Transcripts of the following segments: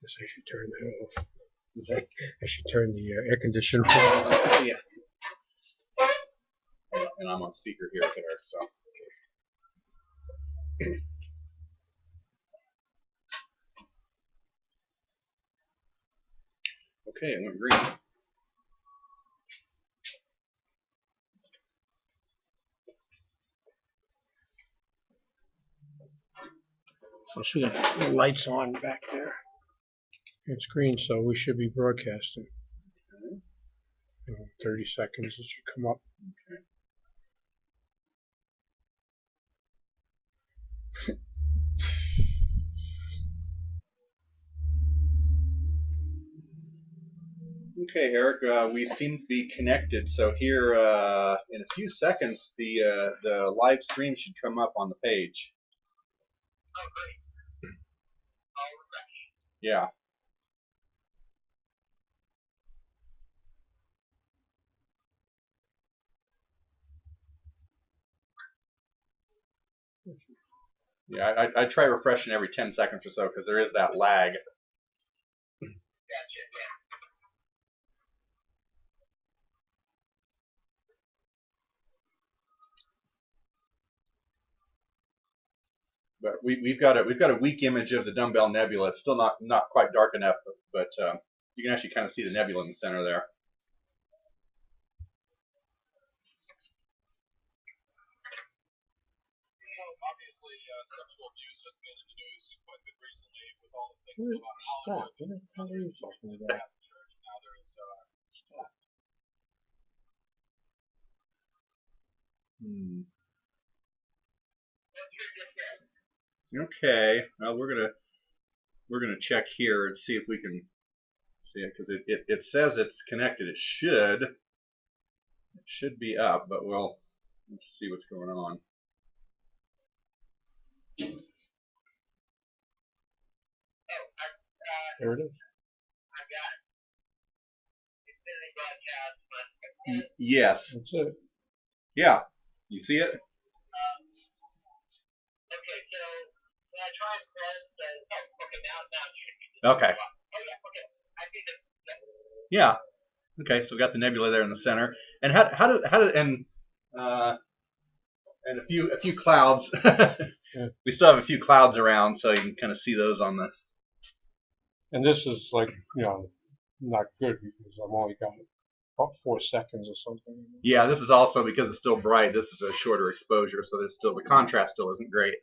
Guess I should turn that off. I should turn the air conditioner off. Yeah. And I'm on speaker here there, so. Okay, it went green. So she got the lights on back there. It's green, so we should be broadcasting. Okay. 30 seconds, it should come up. Okay. Okay, Eric, we seem to be connected. So here, in a few seconds, the live stream should come up on the page. Oh, great. I'll refresh. Yeah. Yeah, I try refreshing every 10 seconds or so because there is that lag. Gotcha, yeah. But we've got a weak image of the Dumbbell Nebula. It's still not quite dark enough, but you can actually kind of see the nebula in the center there. So obviously, sexual abuse has been in the news quite a bit recently with all the things about Hollywood and other issues in the Catholic Church. Now there's Okay, well we're gonna check here and see if we can see it because it says it's connected. It should be up, but let's see what's going on. There it is. I got it. Infinity Broadcast, but Yes. That's it. Yeah. You see it? okay, so when I try and press, okay, now it's Okay. Oh yeah, okay. I think it's Yeah. Okay, so we got the nebula there in the center, and how does and a few clouds. Yeah. We still have a few clouds around, so you can kind of see those on the. And this is like, not good because I've only got about 4 seconds or something. Yeah, this is also because it's still bright. This is a shorter exposure, so there's still the contrast still isn't great.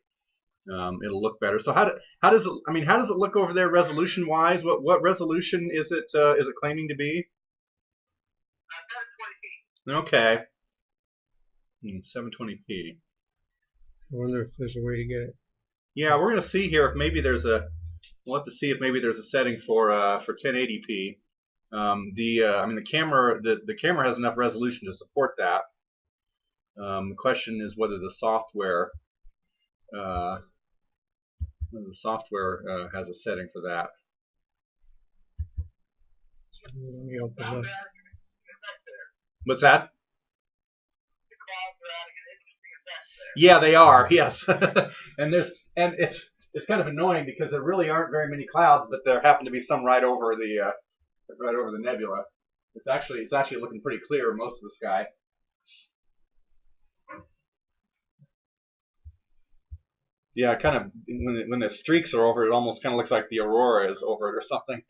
It'll look better. So how does it look over there resolution wise? What resolution is it claiming to be? 720p. Okay. 720p. I wonder if there's a way to get it. Yeah, we're gonna see here if maybe we'll have to see if maybe there's a setting for 1080p. The camera has enough resolution to support that. The question is whether the software has a setting for that. Let me open up. What's that? The clouds are adding an interesting effect there. Yeah, they are. Yes, and it's kind of annoying because there really aren't very many clouds, but there happen to be some right over the nebula. It's actually looking pretty clear most of the sky. Yeah, kind of when the streaks are over, it almost kind of looks like the aurora is over it or something.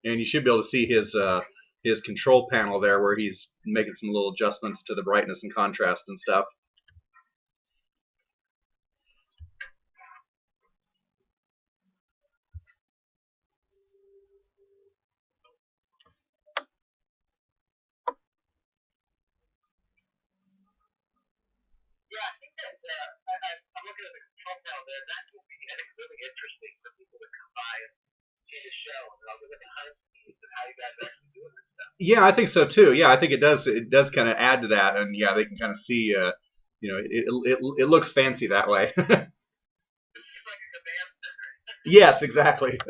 And you should be able to see his control panel there where he's making some little adjustments to the brightness and contrast and stuff. Yeah, I think that I'm looking at the control panel there. That will be, I think, really interesting for people to come by and see the show and all the behind the scenes and how you guys are actually doing this stuff. Yeah, I think so too. Yeah, I think it does. It does kind of add to that, and yeah, they can kind of see. It looks fancy that way. Yes, exactly. So,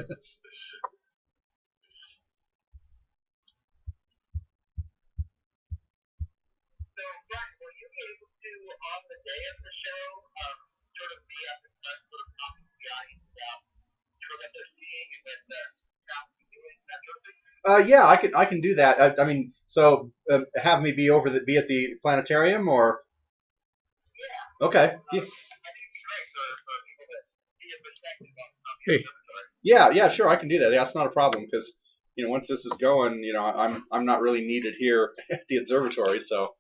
Brian, were you able to, on the day of the show, sort of be at the front, sort of talking to the audience about sort of what they're seeing and what the crowd is doing, that sort of thing? Yeah, I can do that. I mean, so have me be at the planetarium, or Yeah. okay. I think it'd be great for people to see a perspective on the Hey. observatory. Yeah, sure, I can do that. Yeah, that's not a problem because once this is going, I'm not really needed here at the observatory, so.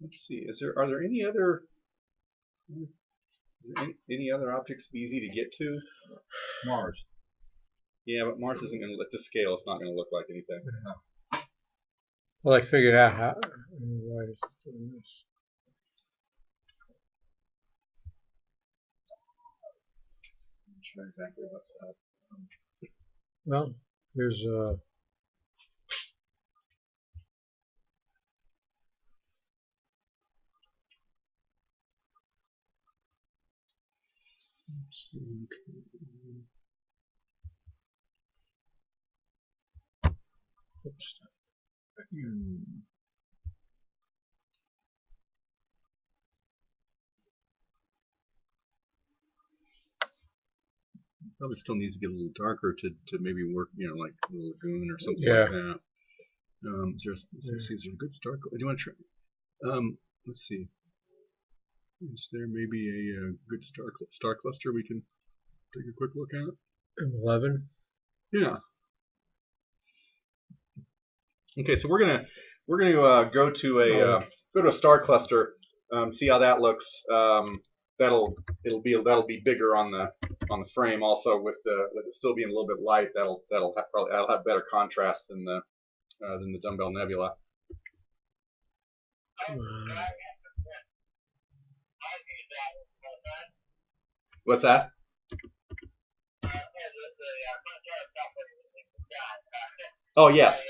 Let's see. Are there any other objects easy to get to? Mars. Yeah, but Mars isn't going to at this scale. It's not going to look like anything. Well, I figured out how. Why is it doing this? I'm not sure exactly what's up. Well, there's let's see. Oops. Probably still needs to get a little darker to maybe work, like the lagoon or something Yeah. like that. Is there a good star? Do you want to try? Let's see. Is there maybe a good star cluster we can take a quick look at? 11. Yeah. Okay, so we're gonna go to a star cluster, see how that looks. That'll be bigger on the frame. Also, with it still being a little bit light, that'll have better contrast than the Dumbbell Nebula. What's that? Oh yes.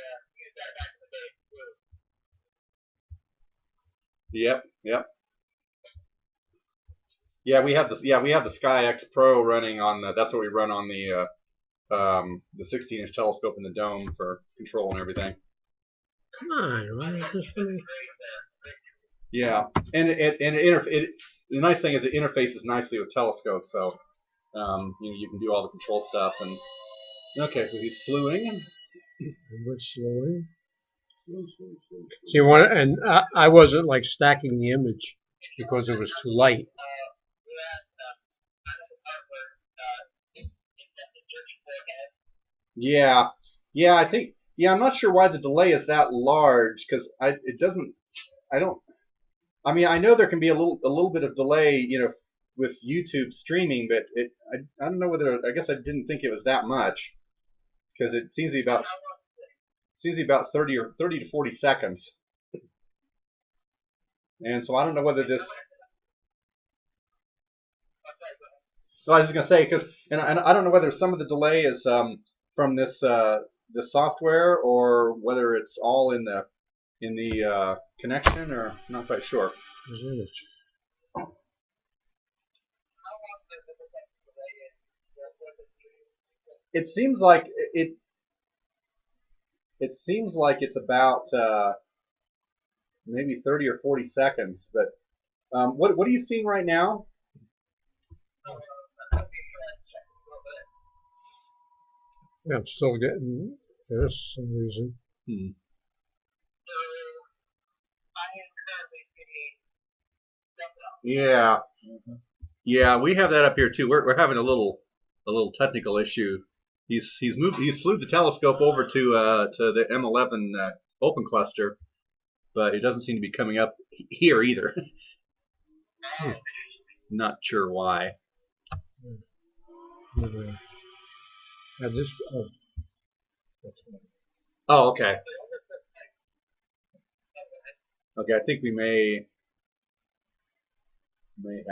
Yep. Yeah, we have this. Yeah, we have the Sky X Pro running on the. That's what we run on the 16-inch telescope in the dome for control and everything. Come on, why is this thing? Yeah, and the nice thing is it interfaces nicely with telescopes, so you can do all the control stuff. And okay, so he's slewing. We're slowing. See, and I wasn't like stacking the image because it was too light. Yeah, I think. Yeah, I'm not sure why the delay is that large because I mean, I know there can be a little bit of delay, with YouTube streaming, but I don't know whether. I guess I didn't think it was that much because it seems to be about 30 to 40 seconds. And so I don't know whether this. No, I was just gonna say and I don't know whether some of the delay is from this software or whether it's all in the connection, or I'm not quite sure. It seems like it's about maybe 30 or 40 seconds. But what are you seeing right now? Yeah, I'm still getting this for some reason. Yeah. Yeah, we have that up here too. We're having a little technical issue. He's slewed the telescope over to the M11 open cluster, but it doesn't seem to be coming up here either. Not sure why. Oh, okay. Okay, I think we may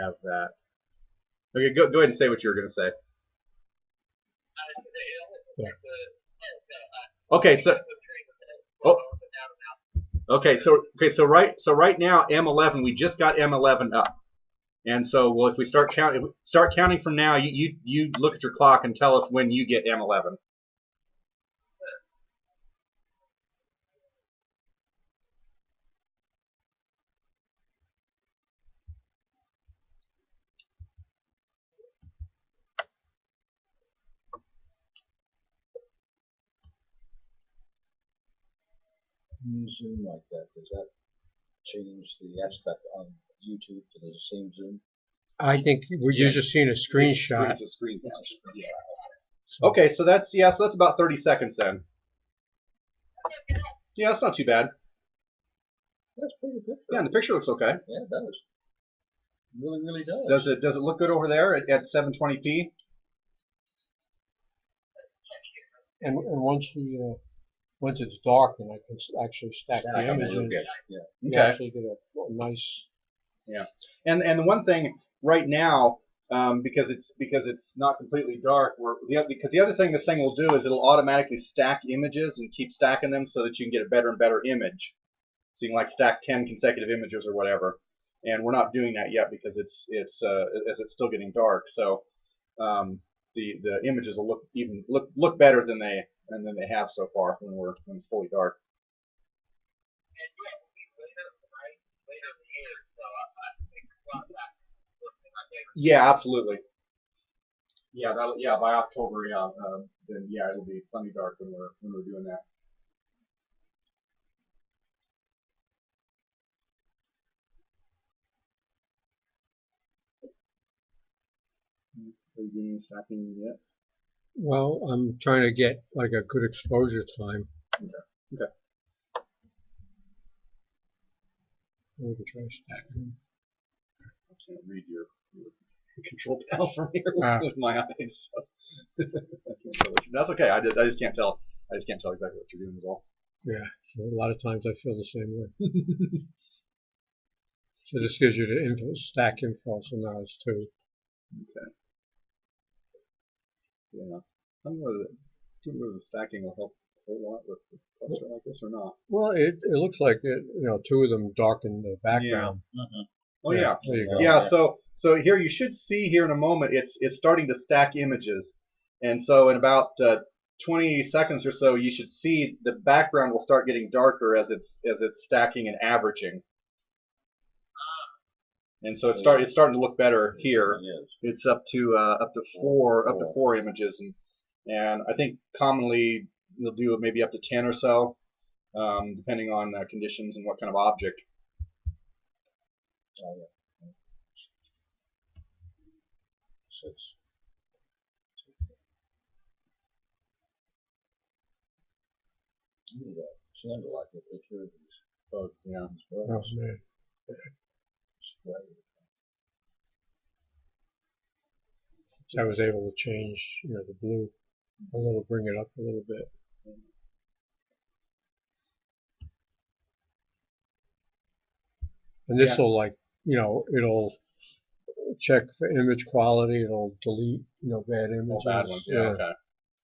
have that. Okay, go ahead and say what you were going to say. Yeah. Okay, so right now M11, we just got M11 up, and so well, if we start counting from now, you look at your clock and tell us when you get M11. Zoom like that, does that change the aspect on YouTube to the same zoom? I think we're just seeing a screenshot. It's a screen. Yeah. Okay, so that's about 30 seconds then. Yeah, that's not too bad. That's pretty good. Yeah, and the picture looks okay. Yeah, it does. It really, really does. Does it look good over there at 720p? And once it's dark, and I can actually stack the images, Yeah. you Okay. actually get a nice. Yeah, and the one thing right now, because it's not completely dark, because the other thing this thing will do is it'll automatically stack images and keep stacking them so that you can get a better and better image. So you can like stack 10 consecutive images or whatever. And we're not doing that yet because it's still getting dark. So the images will look better than they have so far when it's fully dark. Yeah, absolutely. Yeah, by October, then yeah, it'll be plenty dark when we're doing that. Are you doing any stacking yet? Well, I'm trying to get like a good exposure time. Okay. We can try stacking. I can't read your control panel from here with my eyes. So. That's okay. I just can't tell. I just can't tell exactly what you're doing is all. Yeah. So a lot of times I feel the same way. So this gives you the info, stack info. So now it's 2. Okay. Yeah. I don't know whether the stacking will help a whole lot with a cluster like this or not. Well, it looks like it. 2 of them darken the background. Yeah. Oh yeah. There you go. Yeah. So here you should see here in a moment it's starting to stack images, and so in about 20 seconds or so you should see the background will start getting darker as it's stacking and averaging. And so it's starting to look better here. It's up to 4 images, and I think commonly you'll do maybe up to 10 or so, depending on conditions and what kind of object. Oh, yeah. 6. Sounded like a picture of these folks. Yeah. Oh, man. So I was able to change, the blue a little, bring it up a little bit. And this will it'll check for image quality. It'll delete, bad images. All bad ones. Yeah. Okay.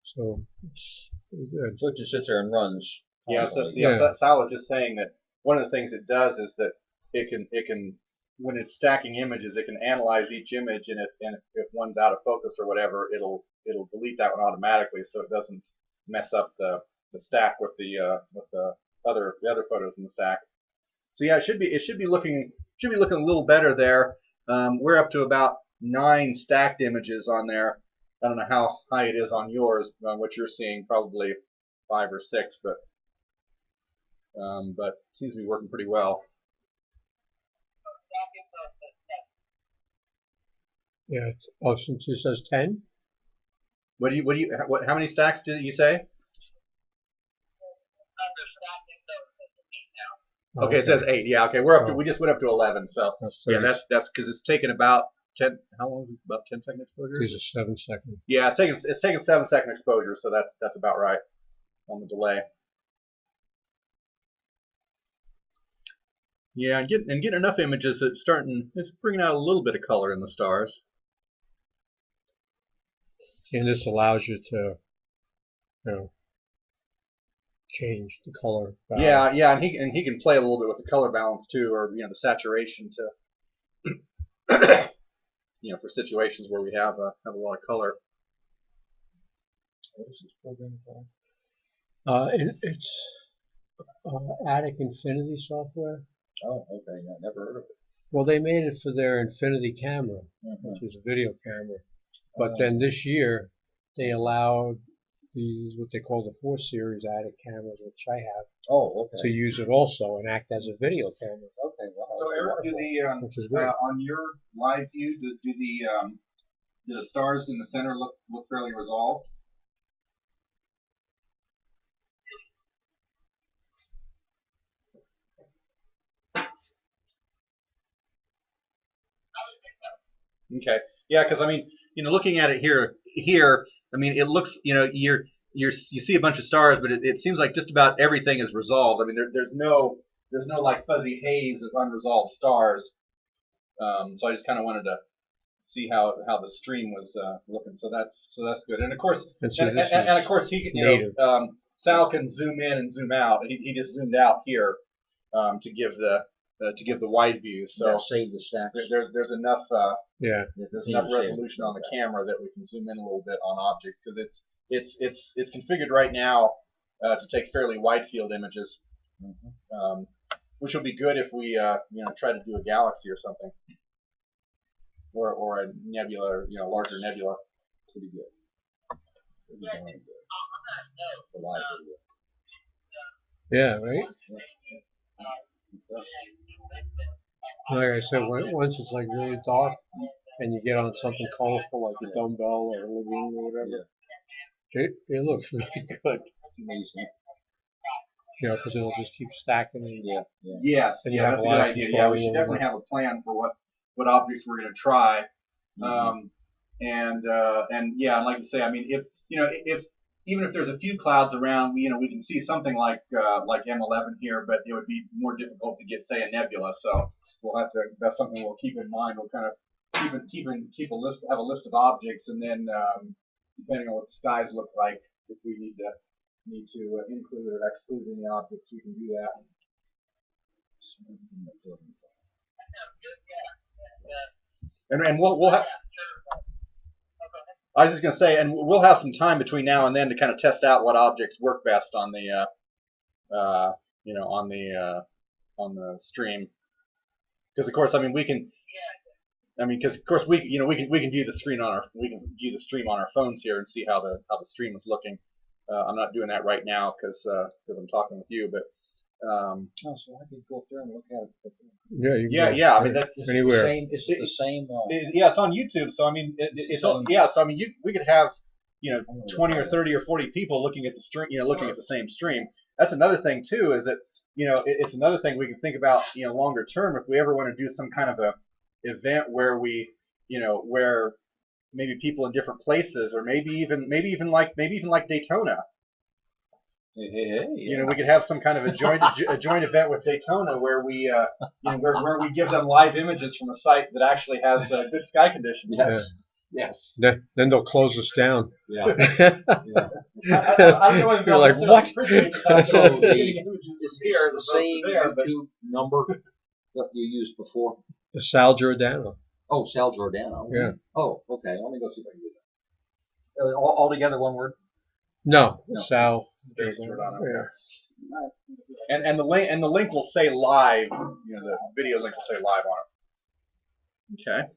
So it's pretty good. So it just sits there and runs. Yeah. So Sal was just saying that one of the things it does is that it can when it's stacking images, it can analyze each image, and if one's out of focus or whatever, it'll delete that one automatically, so it doesn't mess up the stack with the other photos in the stack. So yeah, it should be looking a little better there. We're up to about 9 stacked images on there. I don't know how high it is on yours. What you're seeing, probably 5 or 6, but it seems to be working pretty well. Yeah. Since it says 10. How many stacks did you say? Okay, it says 8. Yeah, okay, we're up to. We just went up to 11. So yeah, that's because it's taken about 10. How long is it? About 10-second exposure. These are 7-second. Yeah, it's taken 7-second exposure, so that's about right on the delay. Yeah, and getting enough images. It's bringing out a little bit of color in the stars. And this allows you to, change the color. Yeah, and he can play a little bit with the color balance too, or the saturation to for situations where we have a lot of color. What is this program called? It's AtikInfinity software. Oh, okay. I never heard of it. Well, they made it for their Infinity camera, which is a video camera. But then this year, they allowed these, what they call the 4 Series Atik cameras, which I have, Oh, okay. to use it also and act as a video camera. Okay, wow. So Eric, Which is great. on your live view, do the stars in the center look fairly resolved? Okay, yeah, because I mean, looking at it here, I mean, it looks, you see a bunch of stars, but it seems like just about everything is resolved. I mean, there's no like fuzzy haze of unresolved stars. So I just kind of wanted to see how the stream was looking. So that's good. And of course, and of course, Sal can zoom in and zoom out, and he just zoomed out here to give the wide view. So save the stacks. There's enough there's enough save resolution on the camera that we can zoom in a little bit on objects, because it's configured right now to take fairly wide field images, which will be good if we try to do a galaxy or something, or a nebula, or larger nebula. Pretty good. Yeah, right? Like I said, once it's like really dark and you get on something colorful like a dumbbell or a lagoon or whatever, it looks really good. Amazing. Because it'll just keep stacking. And, Yes, and you have that's a a good lot of idea. control Yeah, we should over definitely have a plan for what objects we're going to try. And like I say, I mean, if even if there's a few clouds around, we can see something like M11 here, but it would be more difficult to get, say, a nebula. So we'll have to. That's something we'll keep in mind. We'll kind of keep a list, have a list of objects, and then depending on what the skies look like, if we need to include or exclude any objects, we can do that. And we'll have. I was just going to say, and we'll have some time between now and then to kind of test out what objects work best on the, on the stream. Because of course, I mean, we can. I mean, because of course we can view the stream on our phones here and see how the stream is looking. I'm not doing that right now because I'm talking with you, but. So I can go up there and look at it. Yeah. I mean, that's anywhere. Is it the same? It's on YouTube. So I mean, So I mean, we could have 20 or 30 or 40 people looking at the stream, looking at the same stream. That's another thing too, is that it's another thing we can think about, longer term, if we ever want to do some kind of a event where we, where maybe people in different places, or maybe even like Daytona. We could have some kind of a joint event with Daytona where we where we give them live images from a site that actually has good sky conditions. Yes. Then they'll close us down. Yeah. I don't know if You're like, what? Appreciate that. So Getting images Is from here as the opposed same to there, but YouTube number that you used before? The Sal Giordano. Oh, Sal Giordano. Yeah. Oh, okay. Let me go see if I can do that. All together, one word? No, No. Sal Giordano. Yeah. And the link will say live. The video link will say live on it. Okay.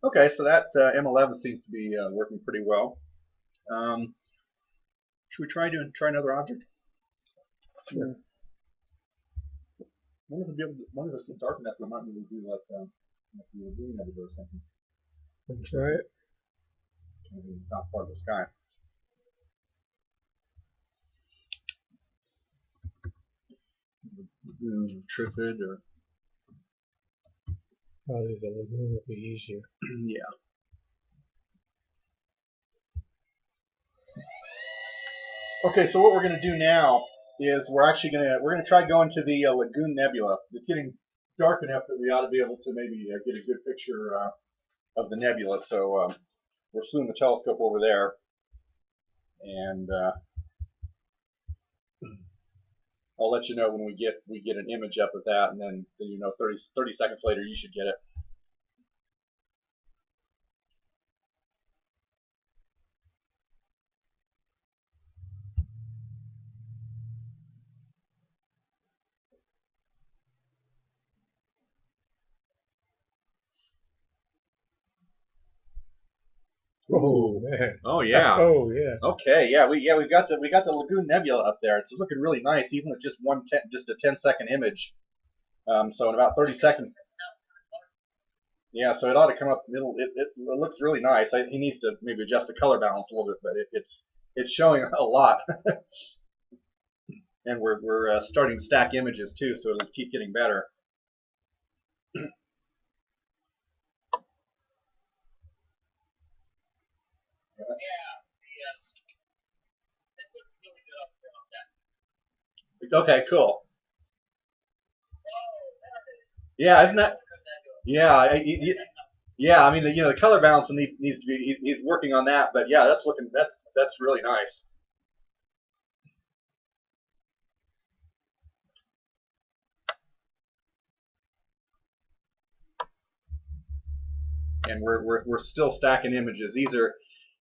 Okay, so that M11 seems to be working pretty well. Should we try another object? Sure. One of us get dark enough, we might be able to do like the lagoon nebula or something. That's right. Maybe in the south part of the sky. Lagoon, Trifid, or Probably the lagoon will be easier. yeah. Okay, so what we're going to do now is we're going to try going to the Lagoon Nebula. It's getting dark enough that we ought to be able to maybe get a good picture of the nebula. So we're slewing the telescope over there. and I'll let you know when we get an image up of that, and then 30 seconds later you should get it. Oh man. Oh yeah. Oh yeah. Okay. Yeah. We got the Lagoon Nebula up there. It's looking really nice, even with just a 10-second image. So in about 30 seconds. Yeah. So it ought to come up. It looks really nice. He needs to maybe adjust the color balance a little bit, but it's showing a lot. And we're starting to stack images too, so it'll keep getting better. Okay, cool. Yeah, isn't that? Yeah, yeah. I mean, the color balance needs to be. He's working on that, but yeah, that's really nice. And we're still stacking images.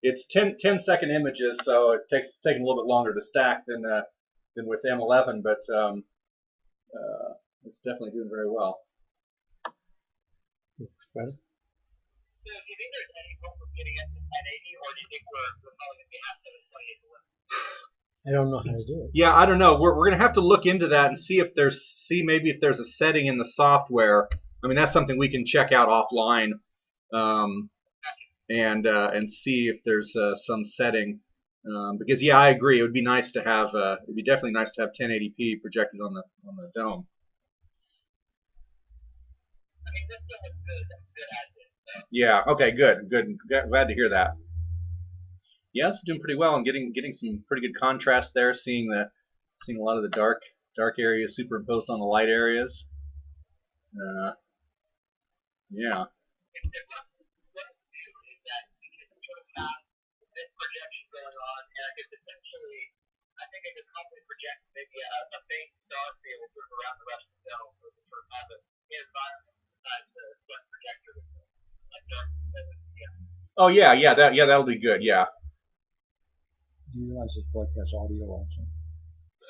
It's 10-second images, so it's taking a little bit longer to stack than with M11, but it's definitely doing very well. So do you think there's any hope of getting up to 1080, or do you think we're probably going to be half 720 to I don't know how to do it. Yeah, I don't know. We're going to have to look into that and see maybe if there's a setting in the software. I mean, that's something we can check out offline, and see if there's some setting. Because yeah, I agree. It would be nice to have. It'd be definitely nice to have 1080p projected on the dome. I mean, this still looks good as is. So. Yeah. Okay. Good. Glad to hear that. Yeah, it's doing pretty well and getting some pretty good contrast there. Seeing a lot of the dark areas superimposed on the light areas. Yeah. I think I could probably project maybe a faint star field around the rest of the dome, so we sort of have an environment besides the projector. Oh yeah, that'll be good. Yeah. Do you realize this broadcasts audio also?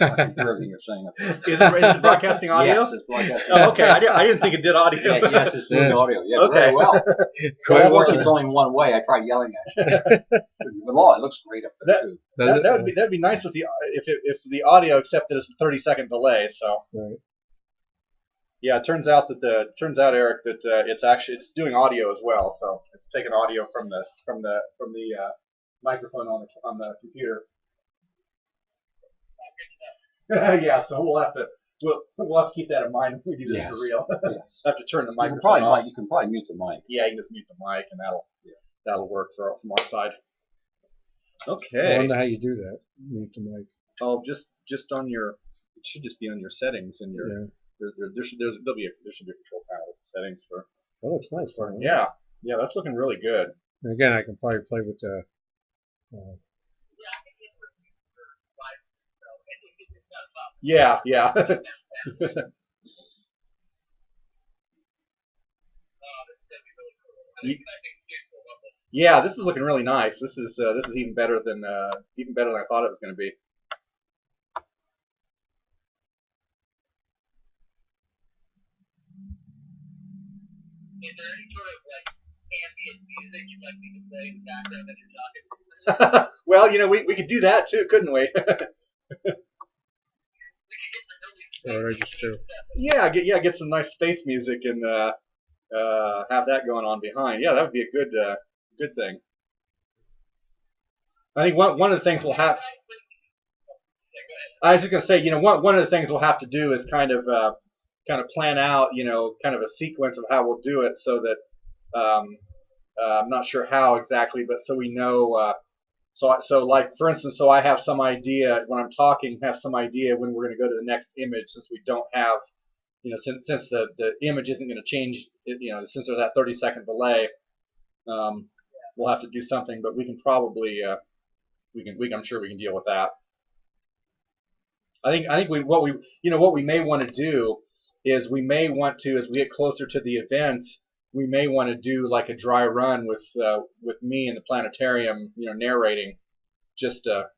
I can hear everything you're saying. Is it broadcasting audio? Yes, it's broadcasting. Oh, okay. I didn't think it did audio. Yeah, yes, it's doing audio. Yeah, Okay. very well. So unfortunately, it's only one way. I tried yelling at you. But it looks great up there too. That'd be nice with if the audio accepted as a 30-second delay. So. Right. Yeah, it turns out Eric, that it's doing audio as well. So it's taking audio from the microphone on the computer. Yeah, so we'll have to keep that in mind if we do this for real. Yes. Have to turn the microphone off. You can probably mute the mic. Yeah, you can just mute the mic, and that'll work from our side. Okay. I wonder how you do that. Mute the mic. Oh, just on your. It should just be on your settings and your. Yeah. There should be a control panel with the settings for. That looks nice. Yeah, that's looking really good. And again, I can probably play with the. Yeah. Yeah, this is looking really nice. This is even better than I thought it was going to be. Is there any sort of ambient music you'd like me to play in the background that you're talking? Well, we could do that too, couldn't we? Get some nice space music and have that going on behind. Yeah, that would be a good thing. I think one of the things we'll have. I was just gonna say, one of the things we'll have to do is kind of plan out, kind of a sequence of how we'll do it, so that I'm not sure how exactly, but so we know. So like for instance, so I have some idea when I'm talking, have some idea when we're going to go to the next image, since we don't have, since the image isn't going to change, since there's that 30-second delay, we'll have to do something. But we can probably I'm sure we can deal with that. I think what we may want to do is we may want to, as we get closer to the events, we may want to do like a dry run with me in the planetarium, narrating, just to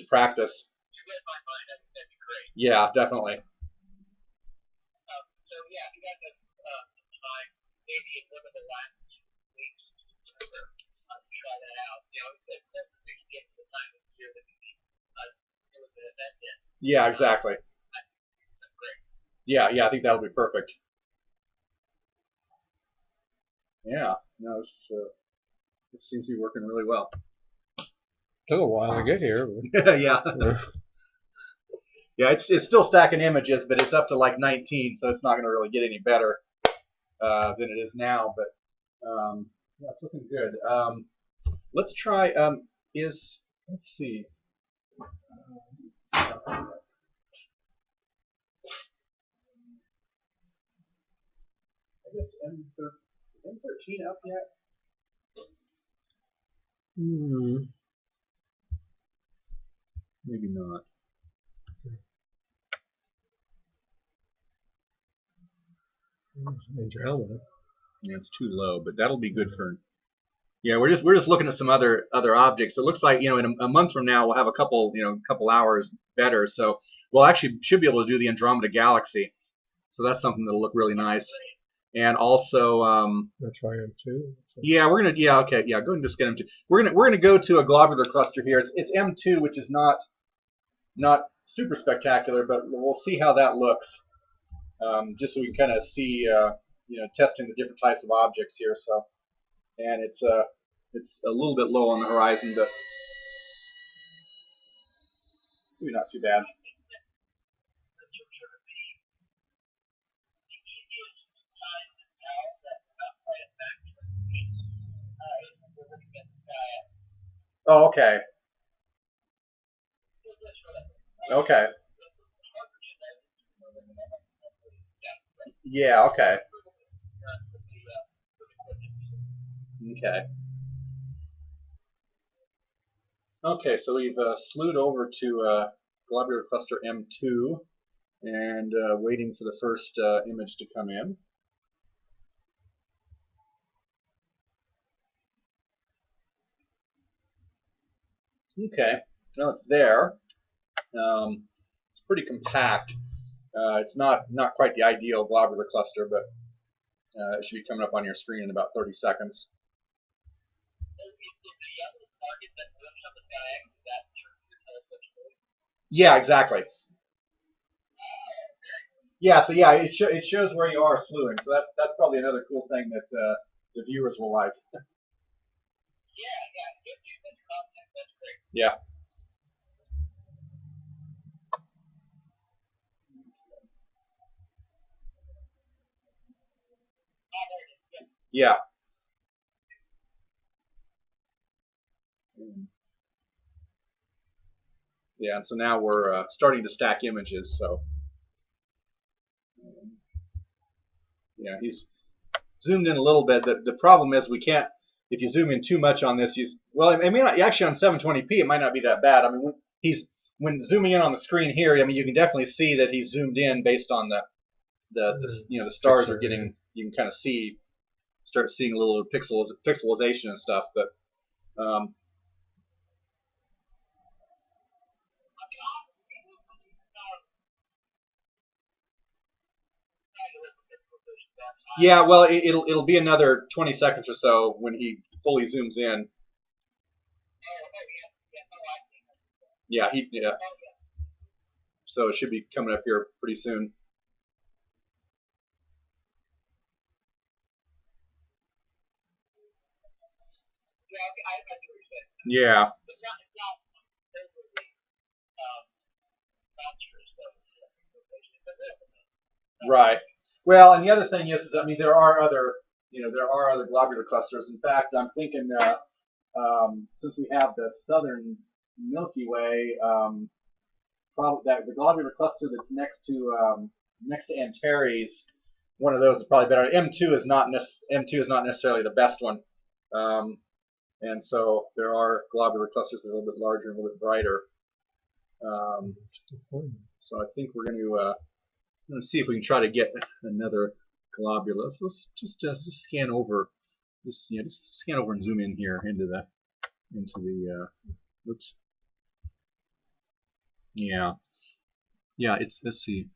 practice. You guys might find that'd be great. Yeah, definitely. So yeah, if you guys have some time, maybe in one of the last 2 weeks, try that out. That's we can get to the time of year that we need do an event in. Yeah, exactly. That's great. Yeah, I think that'll be perfect. Yeah, no, this seems to be working really well. Took a while to get here. But Yeah. Yeah, it's still stacking images, but it's up to like 19, so it's not going to really get any better than it is now. But yeah, it's looking good. Let's try. Let's see. I guess is M13 up yet? Maybe not. Major helmet. Yeah, it's too low, but that'll be good for. Yeah, we're just looking at some other objects. It looks like in a month from now we'll have a couple hours better. So we'll actually should be able to do the Andromeda Galaxy. So that's something that'll look really nice. And also, Let's try M2. yeah, we're gonna go ahead and just get M2. We're gonna go to a globular cluster here. It's M2, which is not super spectacular, but we'll see how that looks. Just so we can kind of see, testing the different types of objects here. So, and it's a little bit low on the horizon, but maybe not too bad. Oh, okay. Okay. Yeah, okay. Okay. Okay, so we've slewed over to globular cluster M2 and waiting for the first image to come in. Okay, no, it's there. It's pretty compact. It's not quite the ideal globular cluster, but it should be coming up on your screen in about 30 seconds. Yeah, exactly. Yeah, so yeah, it shows where you are slewing. So that's probably another cool thing that the viewers will like. Yeah. Yeah. Yeah, and so now we're starting to stack images. So yeah, he's zoomed in a little bit. The problem is we can't. If you zoom in too much on this, it may not actually on 720p. It might not be that bad. I mean, when zooming in on the screen here, I mean, you can definitely see that he's zoomed in based on the stars are getting. You can kind of start seeing a little pixelization and stuff, but. Yeah, well, it'll be another 20 seconds or so when he fully zooms in. Yeah, yeah. So it should be coming up here pretty soon. Yeah. Right. Well, and the other thing is I mean, there are other globular clusters. In fact, I'm thinking that since we have the southern Milky Way, probably that the globular cluster that's next to Antares, one of those is probably better. M2 is not necessarily the best one. and so there are globular clusters that are a little bit larger and a little bit brighter. So I think we're going to see if we can try to get another globule. Let's just scan over. Just scan over and zoom in here into the oops. Yeah. Let's see.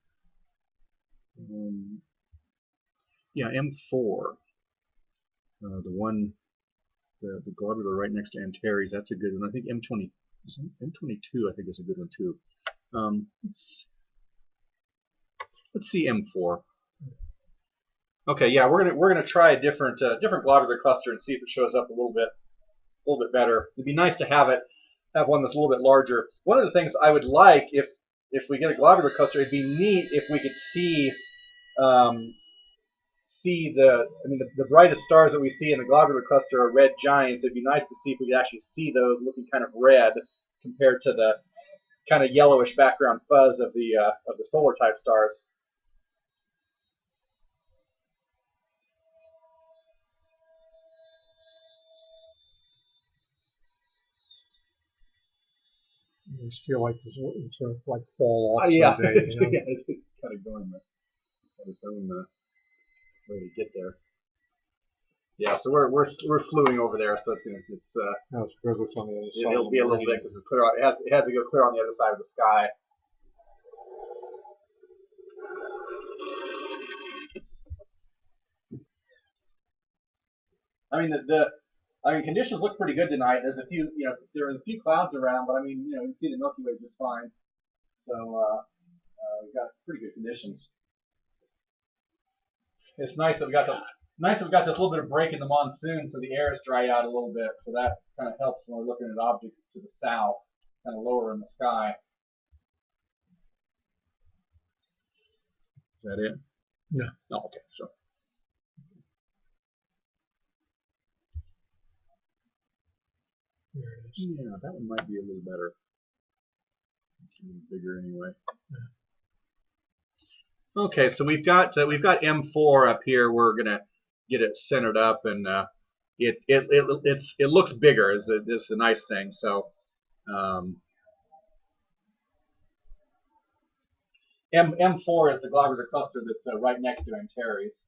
Yeah, M4. The globular right next to Antares. That's a good one. I think M22. I think is a good one too. Let's see M4. Okay, yeah, we're gonna try a different globular cluster and see if it shows up a little bit better. It'd be nice to have one that's a little bit larger. One of the things I would like if we get a globular cluster, it'd be neat if we could see the brightest stars that we see in the globular cluster are red giants. It'd be nice to see if we could actually see those looking kind of red compared to the kind of yellowish background fuzz of the solar type stars. I just feel like it's going to like fall off Yeah, someday. it's kind of going it's got its own way to get there. Yeah, so we're slewing over there, so it's because it's on the other side. It'll be a little bit because it's clear. It has to go clear on the other side of the sky. Conditions look pretty good tonight. There's a few, there are a few clouds around, but you can see the Milky Way just fine. So we've got pretty good conditions. It's nice that we got this little bit of break in the monsoon, so the air is dried out a little bit. So that kind of helps when we're looking at objects to the south, kind of lower in the sky. Is that it? No. Oh, okay. So. There it is. Yeah, that one might be a little better. It's a little bigger anyway. Yeah. Okay, so we've got M4 up here. We're gonna get it centered up, and it looks bigger. Is the nice thing. So M4 is the globular cluster that's right next to Antares.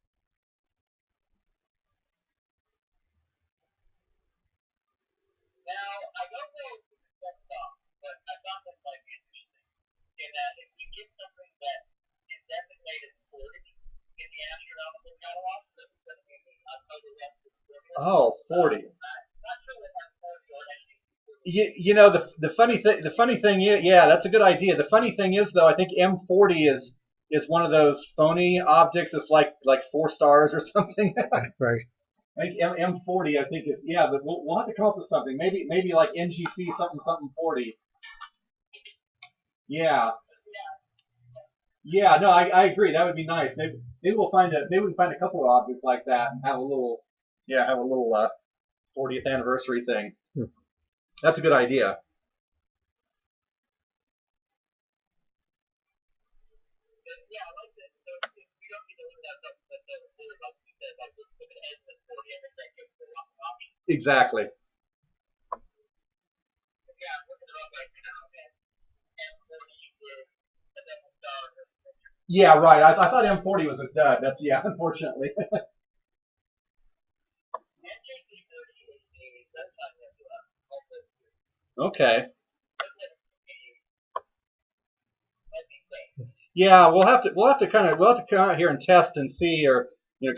Now, I don't know if it's set up, but I thought this might be interesting. In that, if we get something that is designated 40 in the astronomical catalog, that's going to be the October reference. Oh, 40. Not sure what that 40 or anything. The funny thing is, yeah, that's a good idea. The funny thing is, though, I think M40 is one of those phony objects that's like 4 stars or something. Right. I think M40, I think is, yeah, but we'll have to come up with something. Maybe like NGC something 40. Yeah. Yeah, no, I agree. That would be nice. Maybe we can find a couple of objects like that and have a little 40th anniversary thing. That's a good idea. Yeah, I like this. So we don't need to look that up, but the really helps you said, like, look at ends at 40, I think that gives a lot of options. Exactly. Yeah, I'm looking it up right now, and M40 is a double star. Yeah, right. I thought M40 was a dud. That's, yeah, unfortunately. Okay. Yeah, we'll have to come out here and test and see, or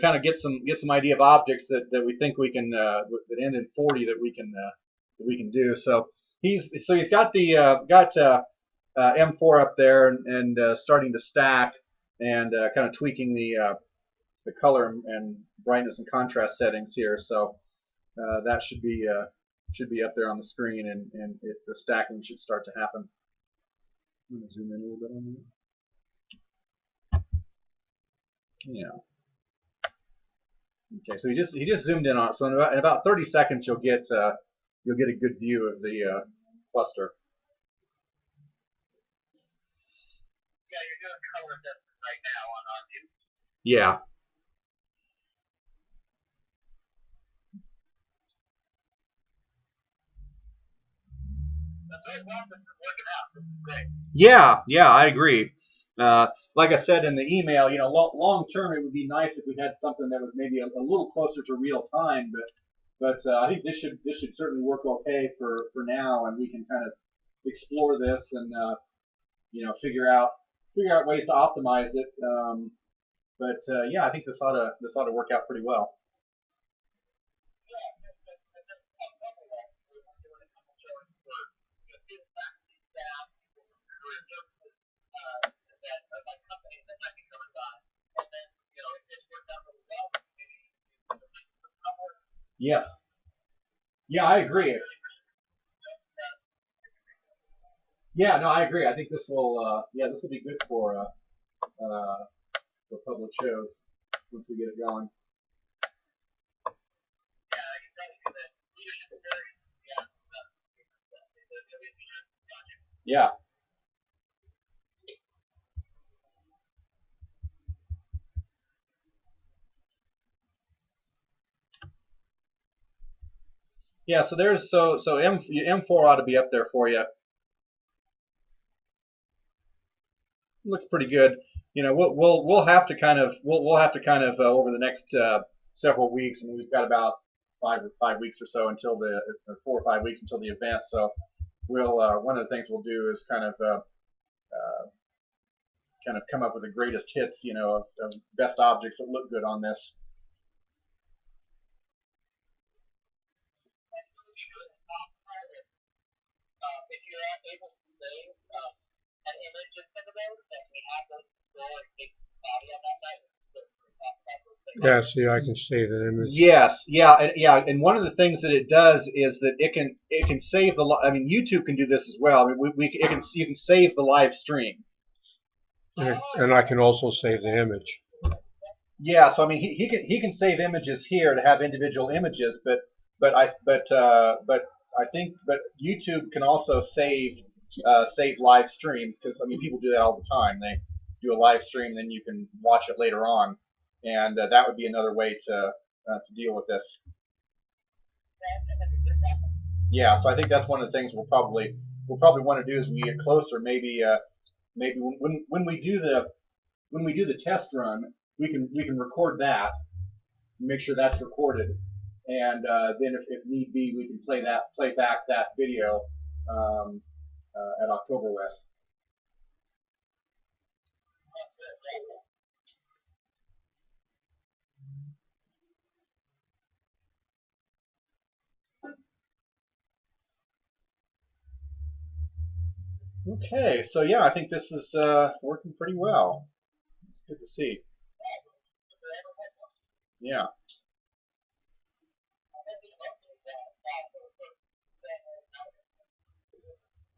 kind of get some idea of objects that we think we can that end in 40 that we can do. So he's got the M4 up there and starting to stack and kind of tweaking the color and brightness and contrast settings here. So that should be up there on the screen, and the stacking should start to happen. I'm going to zoom in a little bit on that. Yeah. Okay, so he just zoomed in on it. So in about 30 seconds, you'll get a good view of the cluster. Yeah, you're doing color adjustment right now on our view. Yeah. Yeah, I agree. Like I said in the email, long term it would be nice if we had something that was maybe a little closer to real time, but I think this should certainly work okay for now, and we can kind of explore this and figure out ways to optimize it. But yeah, I think this ought to work out pretty well. Yes. Yeah, I agree. Yeah, no, I agree. I think this will be good for public shows once we get it going. Yeah. Yeah, so there's M4 ought to be up there for you. Looks pretty good. We'll have to kind of over the next several weeks. I mean, we've got about 5 weeks or so until 4 or 5 weeks until the event. So we'll one of the things we'll do is kind of come up with the greatest hits, of best objects that look good on this. If you're able to save an image in some of those, then we have those store and take body on that night. Yeah, see, I can save an image. Yes, yeah. And one of the things that it does is that it can save the. I mean, YouTube can do this as well. I mean, you can save the live stream. And I can also save the image. Yeah, so I mean, he can save images here to have individual images, but I think YouTube can also save live streams, because I mean, people do that all the time. They do a live stream, then you can watch it later on, and that would be another way to deal with this. Yeah, so I think that's one of the things we'll probably want to do as we get closer. Maybe when we do the test run, we can record that, make sure that's recorded, and then if need be, we can play back that video at October West. Okay, so yeah, I think this is working pretty well. It's good to see. Yeah.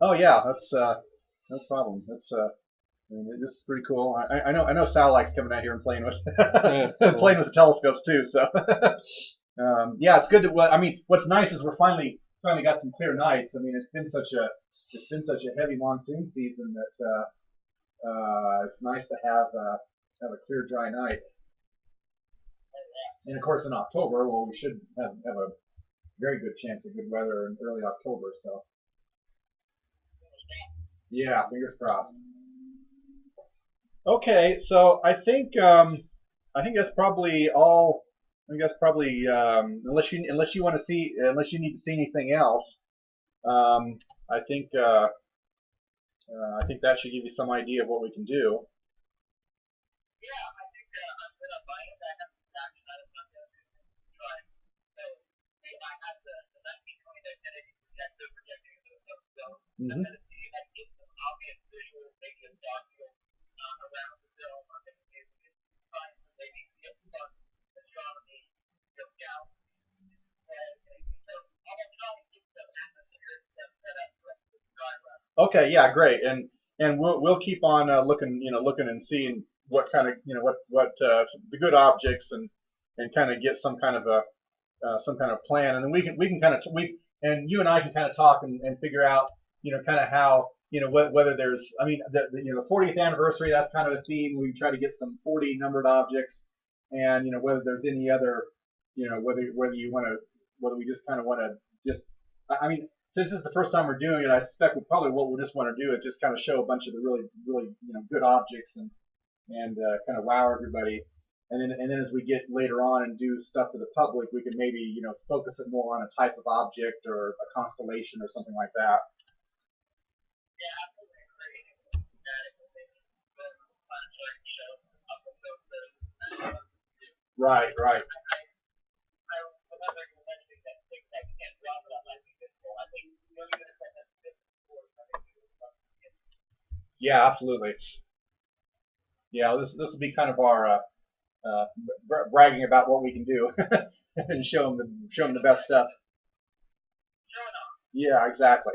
Oh yeah, that's no problem. That's I mean, this is pretty cool. I know Sal likes coming out here and playing with playing with the telescopes too. So yeah, it's good to. I mean, what's nice is we're finally got some clear nights. I mean, it's been such a heavy monsoon season that it's nice to have a clear, dry night. And of course, in October, well, we should have a very good chance of good weather in early October. So yeah, fingers crossed. Okay, so I think that's probably all. I think that's probably unless you need to see anything else. I think that should give you some idea of what we can do. Yeah, I think I'm going to buy it back up to that. I'm going to try. So I have the 1920 identity projector projecting into the film. I'm going to see if I can get some obvious visuals, maybe a dark field around the film. I'm going to see if we can find some maybe some fun astronomy, galaxies, and so I'm going to try and get some atmosphere set up for the driver. Okay, yeah, great, and we'll keep on looking and seeing what kind of what the good objects, and kind of get some kind of plan, and then we can kind of and you and I can kind of talk and figure out kind of how whether there's, I mean, the 40th anniversary, that's kind of a theme. We try to get some 40 numbered objects, and whether there's any other whether we just kind of want to I mean, since it's the first time we're doing it, I suspect what we'll just want to do is just kind of show a bunch of the really good objects and kind of wow everybody. And then as we get later on and do stuff for the public, we can maybe focus it more on a type of object or a constellation or something like that. Yeah, absolutely agree. That is the planetarium show up with those. Right. I remember you mentioning that things that you can't drop it on might be visible. I think you're going to set that before. Yeah, absolutely. Yeah, this will be kind of our bragging about what we can do and show them the best stuff. Yeah, exactly.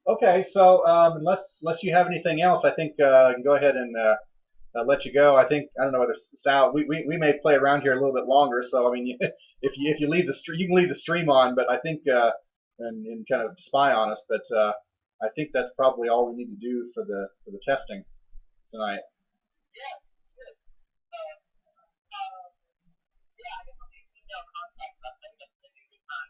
Okay, so unless you have anything else, I think I can go ahead and let you go. I don't know whether Sal, we may play around here a little bit longer. So I mean, if you leave the stream, you can leave the stream on, but I think and kind of spy on us. But I think that's probably all we need to do for the testing tonight. Yeah. Good. Yeah, I guess I'll need email contact. I think that's a good time.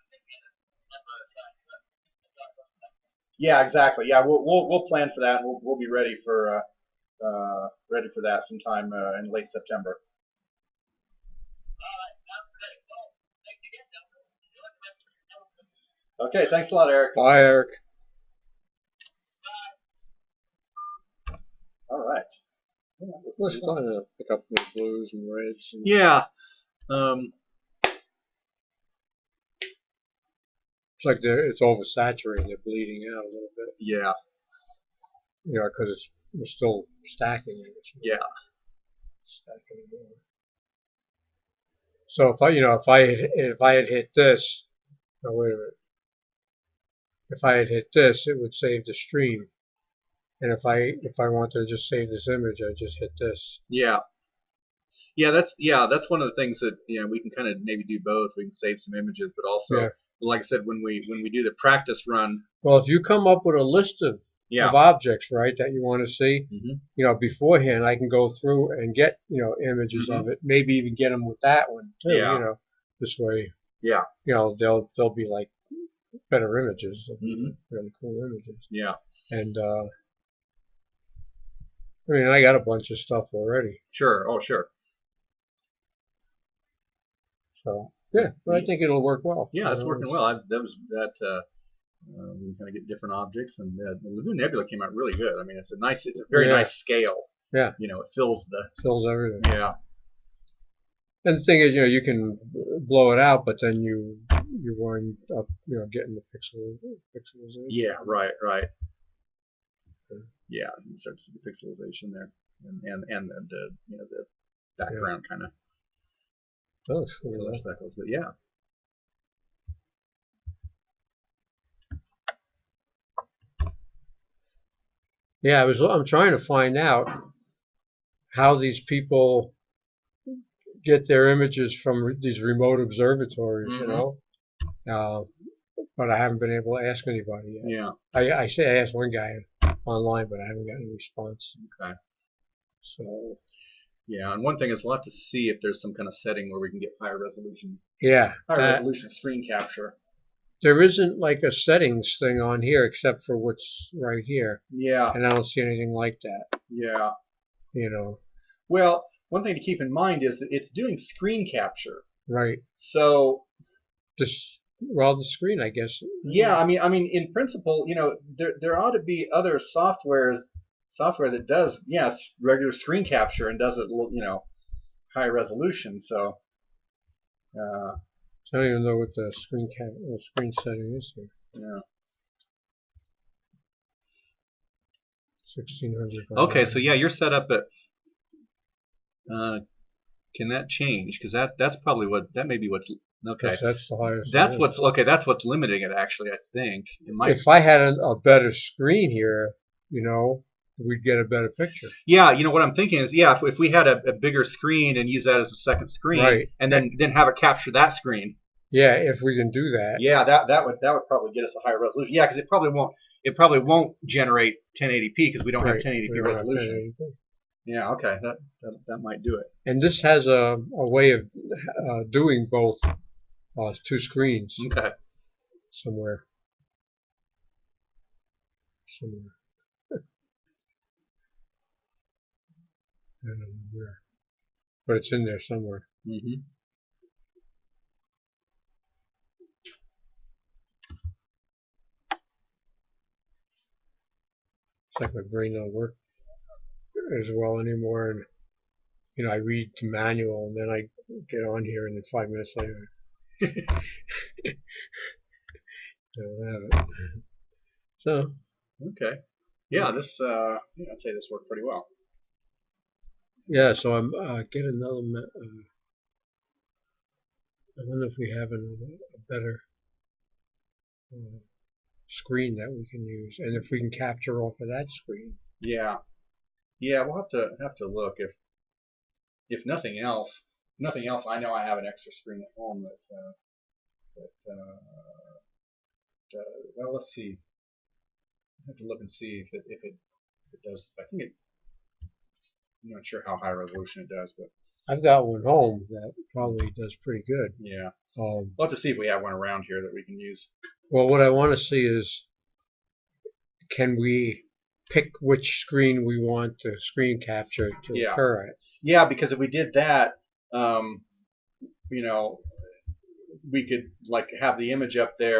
Yeah, exactly. Yeah, we'll plan for that. And we'll be ready for that sometime in late September. Okay, thanks a lot, Eric. Bye, Eric. All right. We're starting to pick up more blues and reds. And Yeah. it's like it's oversaturated. They're bleeding out a little bit. Yeah. Because we're still stacking it. Yeah. Stacking more. So if I had hit this, oh wait a minute. If I had hit this, it would save the stream. And if I wanted to just save this image, I just hit this. Yeah. That's one of the things that we can kind of maybe do both. We can save some images, but also, like I said, when we do the practice run. Well, if you come up with a list of objects, right, that you want to see, beforehand, I can go through and get images of it. Maybe even get them with that one too. Yeah. This way. Yeah. They'll be like better images, really cool images. Yeah. And I mean, I got a bunch of stuff already. Sure. Oh, sure. So yeah, but I think it'll work well. Yeah, it's working well. We kind of get different objects, and the Lagoon Nebula came out really good. I mean, it's a very nice scale. Yeah. It fills everything. Yeah. And the thing is, you can blow it out, but then you wind up, getting the pixelization. Yeah. Right. Yeah, you start to see the pixelization there, and the the background kind of color speckles. But yeah. Yeah, I'm trying to find out how these people get their images from these remote observatories, but I haven't been able to ask anybody yet. Yeah. I asked one guy online, but I haven't gotten a response. Okay. So. Yeah, and one thing is we'll have to see if there's some kind of setting where we can get higher resolution. Yeah. Higher resolution screen capture. There isn't like a settings thing on here except for what's right here. Yeah. And I don't see anything like that. Yeah. Well, one thing to keep in mind is that it's doing screen capture. Right. So. The screen, I guess. Yeah, I mean, in principle, there ought to be other software that does, regular screen capture and does it, high resolution. So. I don't even know what the screen setting is here. Yeah. 1600. Okay, so yeah, you're set up at. Can that change? Because that's probably that may be what's. Okay. That's the highest. That's what's limiting it, actually, I think. It might. If I had a better screen here, we'd get a better picture. Yeah, what I'm thinking is, if we had a bigger screen and use that as a second screen, right, and then have it capture that screen. Yeah, if we can do that. Yeah, that would probably get us a higher resolution. Yeah, because it probably won't generate 1080p because we don't have 1080p resolution. 1080p. Yeah, okay, that might do it. And this has a way of doing both two screens. Okay. Somewhere. somewhere. I don't know where, but it's in there somewhere. Mm-hmm. It's like my brain don't work as well anymore, and I read the manual and then I get on here, and then 5 minutes later, I don't have it. So Okay. Yeah, this I'd say this worked pretty well. yeah, so I'm get another. I wonder if we have a better screen that we can use, and if we can capture off of that screen. Yeah. Yeah, we'll have to look if nothing else. Nothing else. I know I have an extra screen at home well, let's see. I have to look and see if it does. I think it. I'm not sure how high resolution it does, but I've got one home that probably does pretty good. yeah. We'll have to see if we have one around here that we can use. Well, what I want to see is, can we pick which screen we want the screen capture to occur at? Yeah, because if we did that, we could like have the image up there.